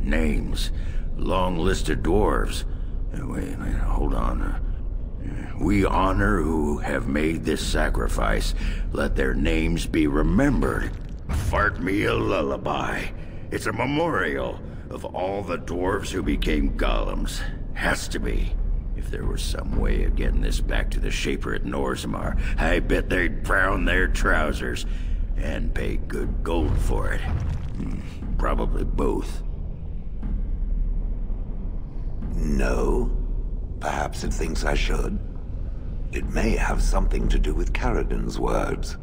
names. Long list of dwarves. Wait, hold on. We honor who have made this sacrifice. Let their names be remembered. Fart me a lullaby. It's a memorial of all the dwarves who became golems. Has to be. If there was some way of getting this back to the Shaper at Norzimar, I bet they'd brown their trousers. And pay good gold for it. Probably both. No. Perhaps it thinks I should. It may have something to do with Caradon's words.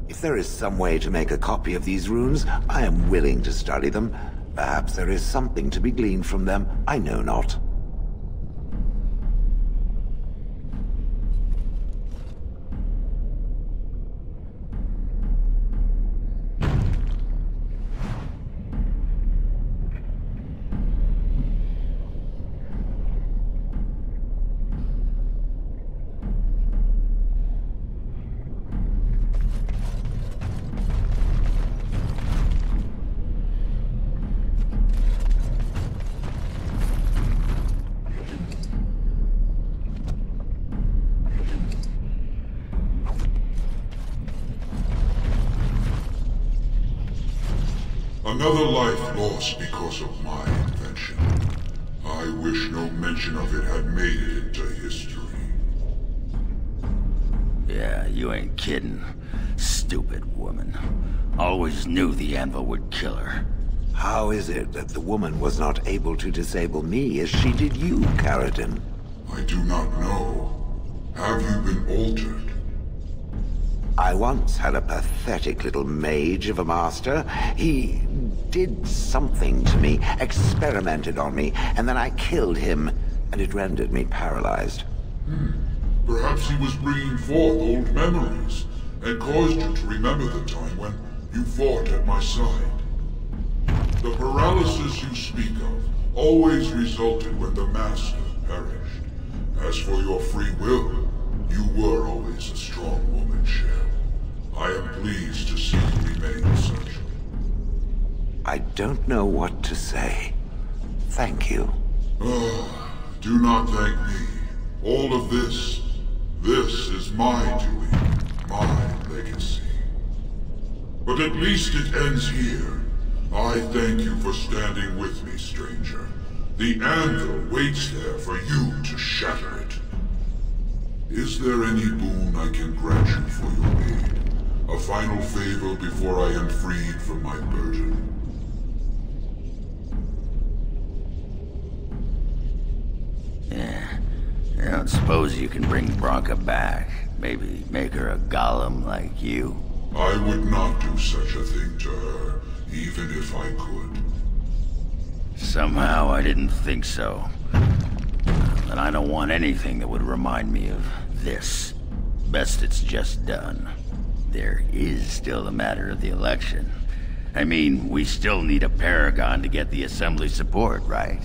If there is some way to make a copy of these runes, I am willing to study them. Perhaps there is something to be gleaned from them, I know not. Another life lost because of my invention. I wish no mention of it had made it into history. Yeah, you ain't kidding. Stupid woman. Always knew the anvil would kill her. How is it that the woman was not able to disable me as she did you, Caradon? I do not know. Have you been altered? I once had a pathetic little mage of a master. He did something to me, experimented on me, and then I killed him, and it rendered me paralyzed. Perhaps he was bringing forth old memories, and caused you to remember the time when you fought at my side. The paralysis you speak of always resulted when the Master perished. As for your free will, you were always a strong woman, Shell. I am pleased to see you remain such. I don't know what to say. Thank you. Do not thank me. All of this is my doing, my legacy. But at least it ends here. I thank you for standing with me, stranger. The anvil waits there for you to shatter it. Is there any boon I can grant you for your aid? A final favor before I am freed from my burden? Yeah. I don't suppose you can bring Bronca back. Maybe make her a golem like you. I would not do such a thing to her, even if I could. Somehow I didn't think so. And I don't want anything that would remind me of this. Best it's just done. There is still the matter of the election. I mean, we still need a paragon to get the Assembly support, right?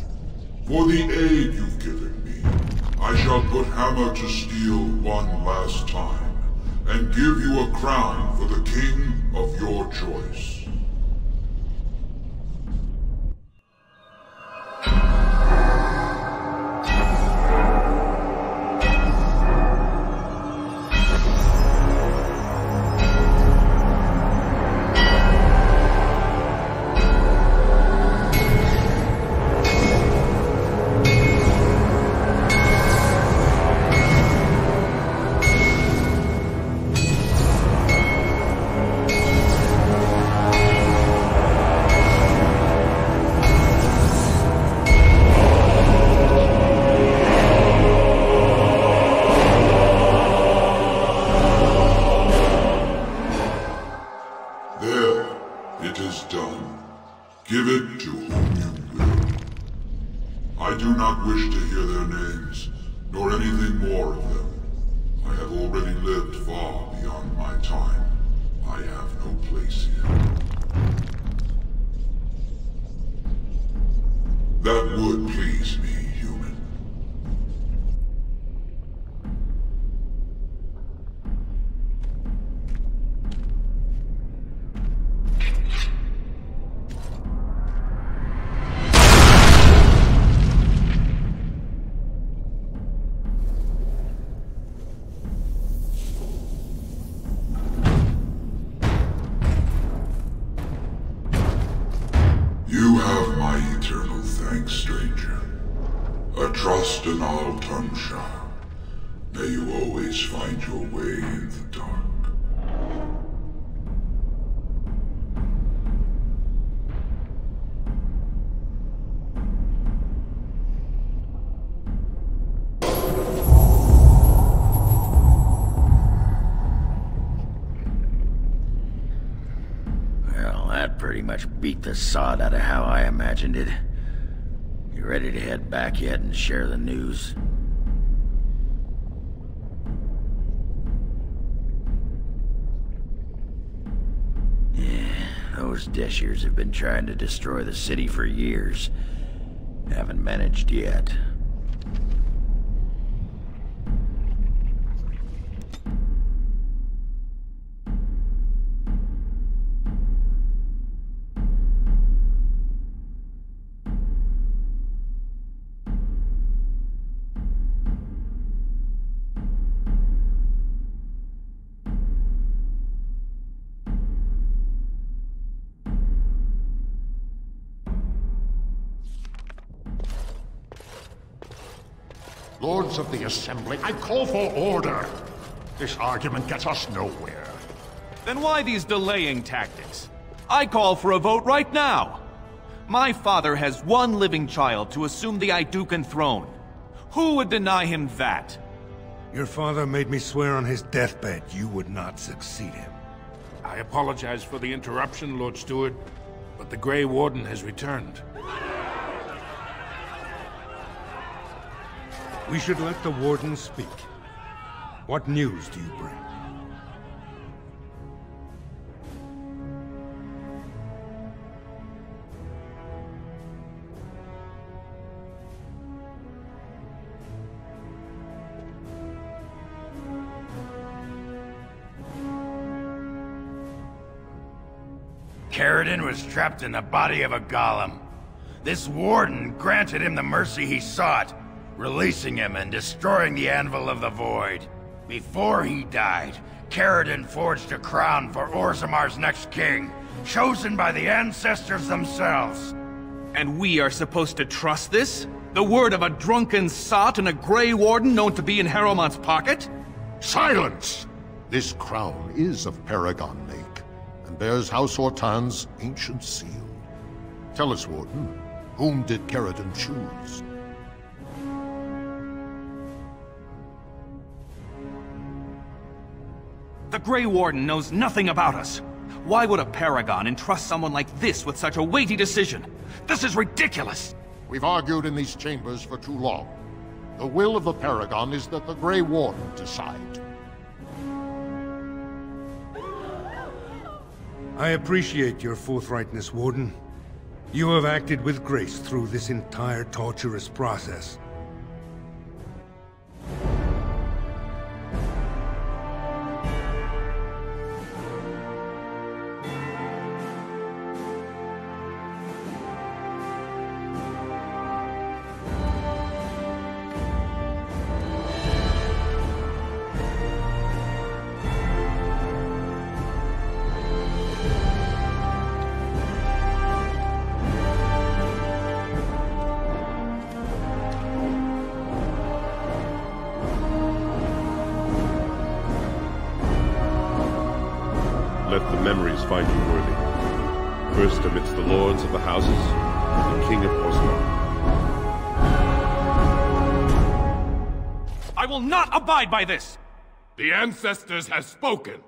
For the aid you've given me, I shall put hammer to steel one last time, and give you a crown for the king of your choice. Give it to whom you will. I do not wish to hear their names, nor anything more of them. I have already lived far beyond my time. I have no place here. That would please me, human. You have my eternal thanks, stranger. A trust in all tongue sharp. May you always find your way in the dark. Well, that pretty much beat the sod out of how I imagined it. You ready to head back yet and share the news? Yeah, those Deshirs have been trying to destroy the city for years. Haven't managed yet. Lords of the Assembly, I call for order. This argument gets us nowhere. Then why these delaying tactics? I call for a vote right now. My father has one living child to assume the Idukan throne. Who would deny him that? Your father made me swear on his deathbed you would not succeed him. I apologize for the interruption, Lord Steward, but the Grey Warden has returned. We should let the Warden speak. What news do you bring? Caridin was trapped in the body of a golem. This warden granted him the mercy he sought, releasing him and destroying the Anvil of the Void. Before he died, Caridin forged a crown for Orzamar's next king, chosen by the ancestors themselves. And we are supposed to trust this? The word of a drunken sot and a Grey Warden known to be in Harrowmont's pocket? Silence! This crown is of Paragon make, and bears House Hortan's ancient seal. Tell us, Warden, whom did Caridin choose? The Grey Warden knows nothing about us. Why would a Paragon entrust someone like this with such a weighty decision? This is ridiculous! We've argued in these chambers for too long. The will of the Paragon is that the Grey Warden decide. I appreciate your forthrightness, Warden. You have acted with grace through this entire torturous process. Let the memories find you worthy. First amidst the lords of the houses, the King of Cousland. I will not abide by this! The ancestors have spoken.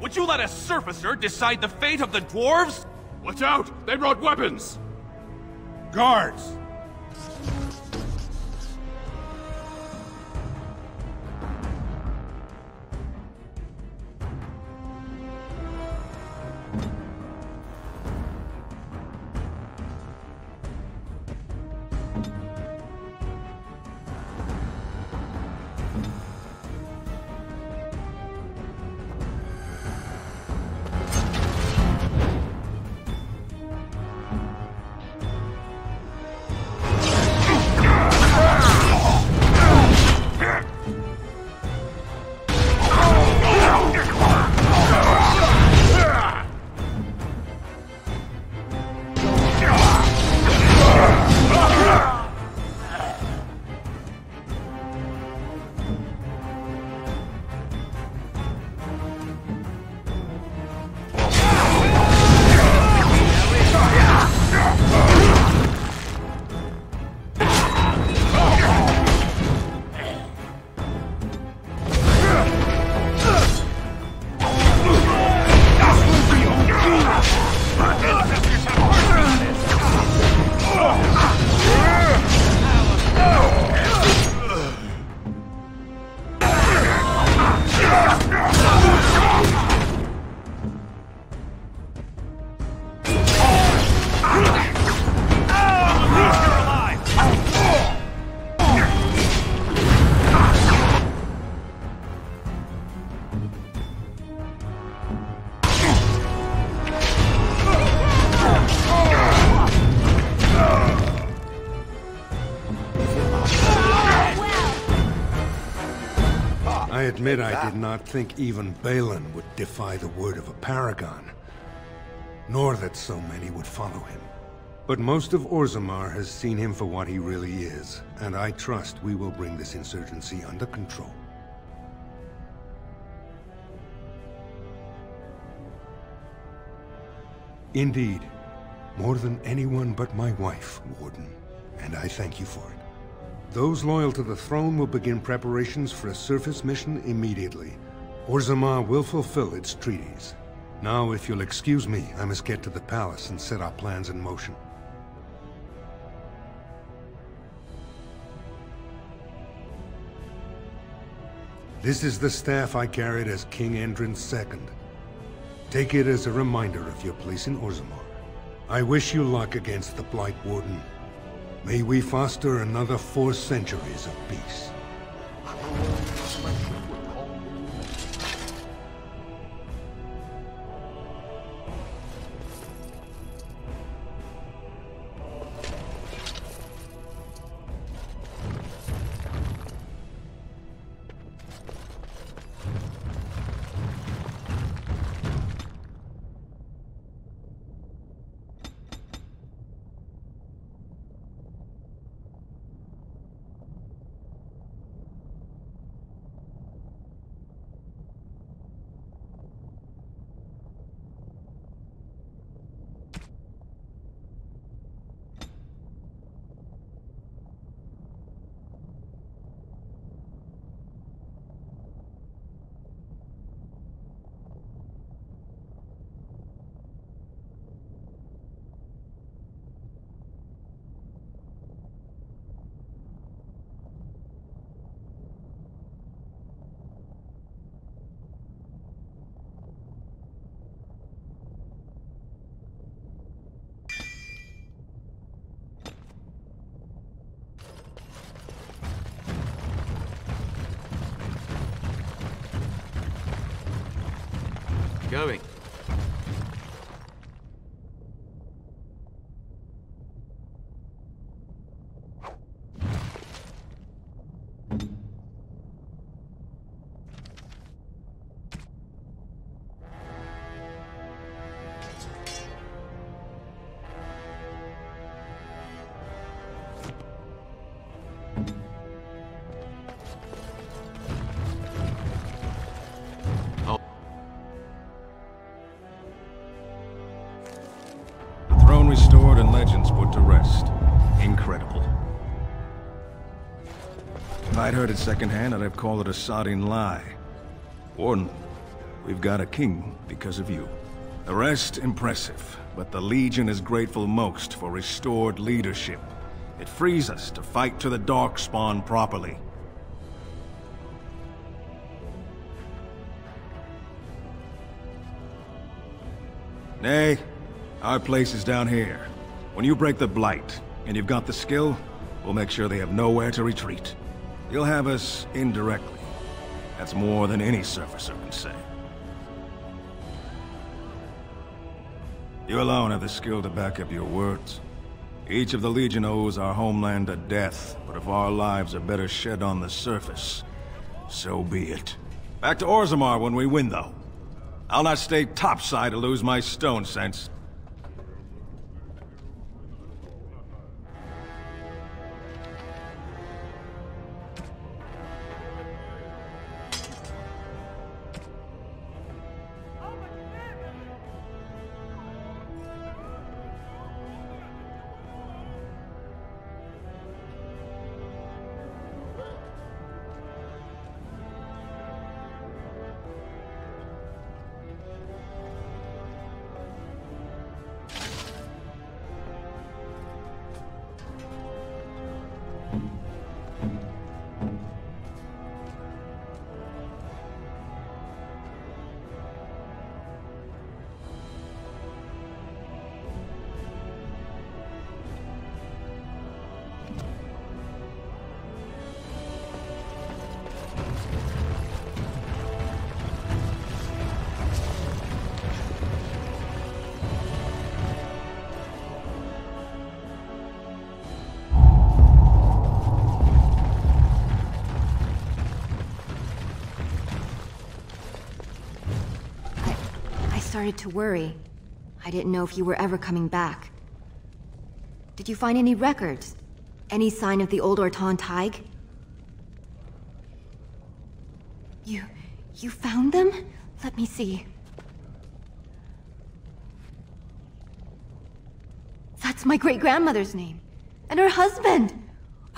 Would you let a surfacer decide the fate of the dwarves? Watch out! They brought weapons! Guards! admit I did not think even Balin would defy the word of a paragon, nor that so many would follow him. But most of Orzammar has seen him for what he really is, and I trust we will bring this insurgency under control. Indeed, more than anyone but my wife, Warden, and I thank you for it. Those loyal to the throne will begin preparations for a surface mission immediately. Orzammar will fulfill its treaties. Now, if you'll excuse me, I must get to the palace and set our plans in motion. This is the staff I carried as King Endrin II. Take it as a reminder of your place in Orzammar. I wish you luck against the Blight Warden. May we foster another 4 centuries of peace. Going. Restored and legends put to rest. Incredible. If I'd heard it secondhand, I'd have called it a sodding lie. Warden, we've got a king because of you. The rest, impressive, but the Legion is grateful most for restored leadership. It frees us to fight to the Darkspawn properly. Nay. Our place is down here. When you break the Blight, and you've got the skill, we'll make sure they have nowhere to retreat. You'll have us indirectly. That's more than any surfacer can say. You alone have the skill to back up your words. Each of the Legion owes our homeland a death, but if our lives are better shed on the surface, so be it. Back to Orzammar when we win, though. I'll not stay topside to lose my stone sense. started to worry. I didn't know if you were ever coming back. Did you find any records? Any sign of the old Orton Tig? You found them? Let me see. That's my great-grandmother's name. And her husband!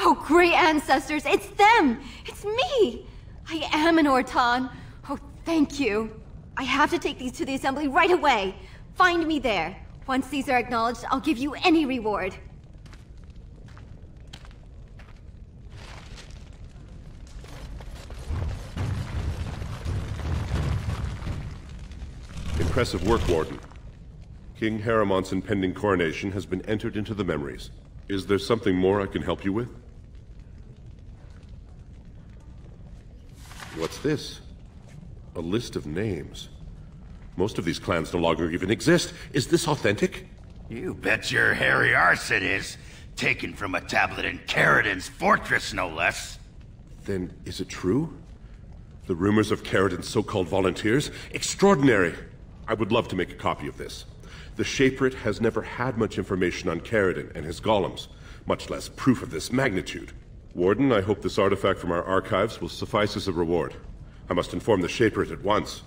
Oh, great ancestors, it's them! It's me! I am an Orton. Oh, thank you. I have to take these to the assembly right away. Find me there. Once these are acknowledged, I'll give you any reward. Impressive work, Warden. King Haramont's impending coronation has been entered into the memories. Is there something more I can help you with? What's this? A list of names. Most of these clans no longer even exist. Is this authentic? You bet your hairy arse it is. Taken from a tablet in Caridin's fortress, no less. Then is it true? The rumors of Caridin's so-called volunteers? Extraordinary! I would love to make a copy of this. The Shaperate has never had much information on Caridin and his golems, much less proof of this magnitude. Warden, I hope this artifact from our archives will suffice as a reward. I must inform the Shaperate at once.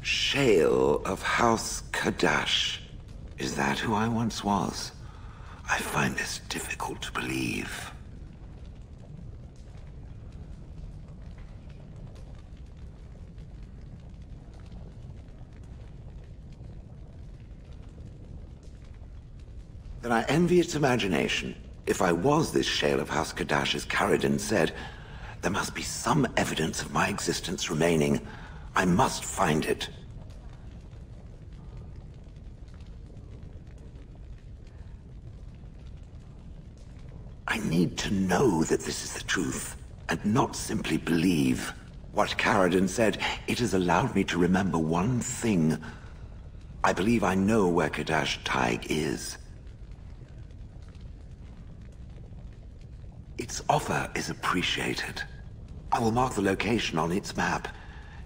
Shale of House Kadash. Is that who I once was? I find this difficult to believe. Then I envy its imagination. If I was this Shale of House Kadash, as Caridin said, there must be some evidence of my existence remaining. I must find it. I need to know that this is the truth, and not simply believe. What Caridin said, it has allowed me to remember one thing. I believe I know where Kadash Tig is. Its offer is appreciated. I will mark the location on its map.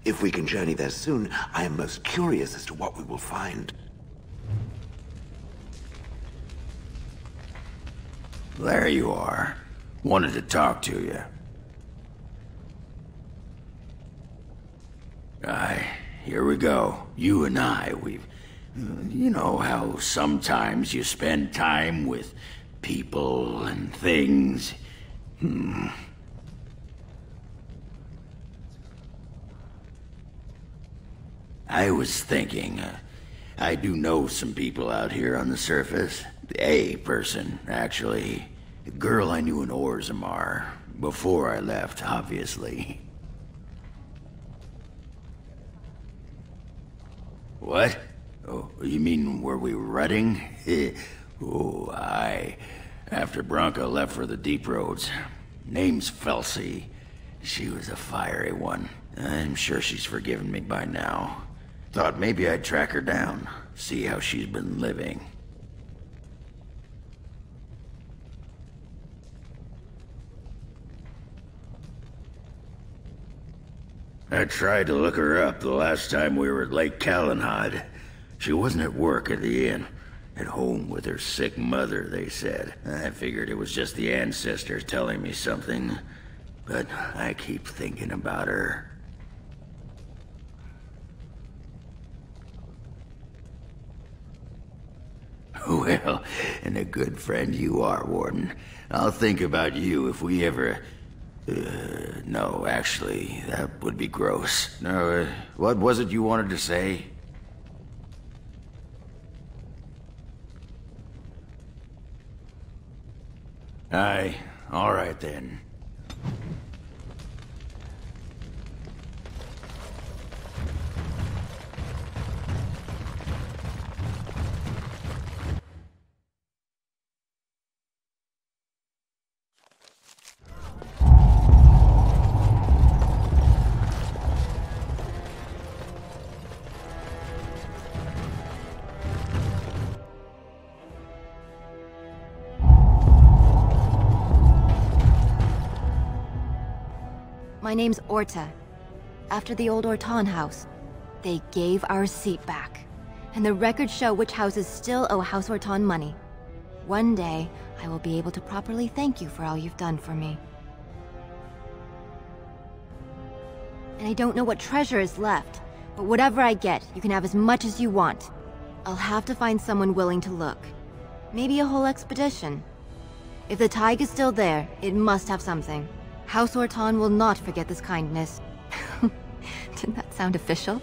If we can journey there soon, I am most curious as to what we will find. There you are. Wanted to talk to you. Aye, here we go. You and I, we've... You know how sometimes you spend time with people and things. I was thinking, I do know some people out here on the surface. A person, actually. A girl I knew in Orzammar. Before I left, obviously. What? Oh, you mean were we rutting? Oh, aye. After Bronca left for the deep roads. Name's Felsi. She was a fiery one. I'm sure she's forgiven me by now. Thought maybe I'd track her down. See how she's been living. I tried to look her up the last time we were at Lake Calenhad. She wasn't at work at the inn. At home with her sick mother, they said. I figured it was just the ancestors telling me something. But I keep thinking about her. Well, and a good friend you are, Warden. I'll think about you if we ever... no, actually, that would be gross. No, what was it you wanted to say? Aye, all right then. My name's Orta. After the old Orton house, they gave our seat back. And the records show which houses still owe House Orton money. One day, I will be able to properly thank you for all you've done for me. And I don't know what treasure is left, but whatever I get, you can have as much as you want. I'll have to find someone willing to look. Maybe a whole expedition. If the tide is still there, it must have something. House Orton will not forget this kindness. Didn't that sound official?